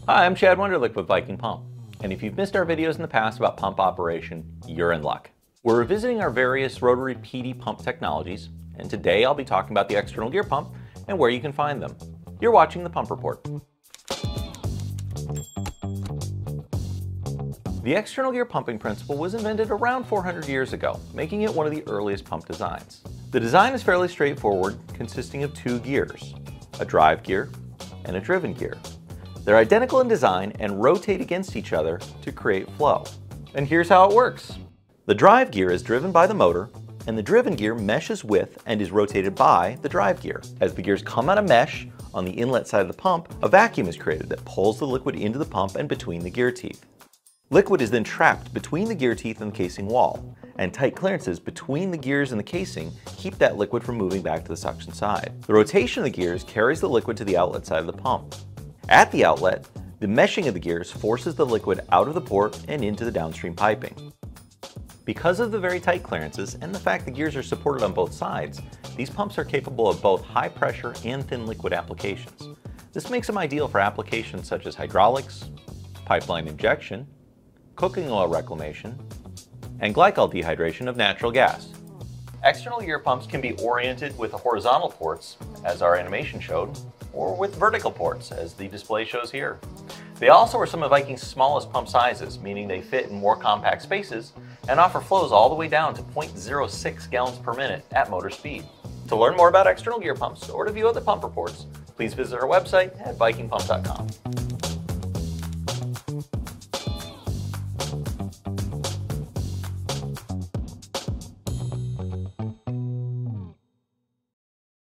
Hi, I'm Chad Wunderlich with Viking Pump, and if you've missed our videos in the past about pump operation, you're in luck. We're revisiting our various rotary PD pump technologies, and today I'll be talking about the external gear pump and where you can find them. You're watching the Pump Report. The external gear pumping principle was invented around 400 years ago, making it one of the earliest pump designs. The design is fairly straightforward, consisting of two gears, a drive gear and a driven gear. They're identical in design and rotate against each other to create flow. And here's how it works. The drive gear is driven by the motor, and the driven gear meshes with and is rotated by the drive gear. As the gears come out of mesh on the inlet side of the pump, a vacuum is created that pulls the liquid into the pump and between the gear teeth. Liquid is then trapped between the gear teeth and the casing wall, and tight clearances between the gears and the casing keep that liquid from moving back to the suction side. The rotation of the gears carries the liquid to the outlet side of the pump. At the outlet, the meshing of the gears forces the liquid out of the port and into the downstream piping. Because of the very tight clearances and the fact the gears are supported on both sides, these pumps are capable of both high pressure and thin liquid applications. This makes them ideal for applications such as hydraulics, pipeline injection, cooking oil reclamation, and glycol dehydration of natural gas. External gear pumps can be oriented with horizontal ports, as our animation showed, or with vertical ports, as the display shows here. They also are some of Viking's smallest pump sizes, meaning they fit in more compact spaces and offer flows all the way down to 0.06 gallons per minute at motor speed. To learn more about external gear pumps or to view other pump reports, please visit our website at vikingpump.com.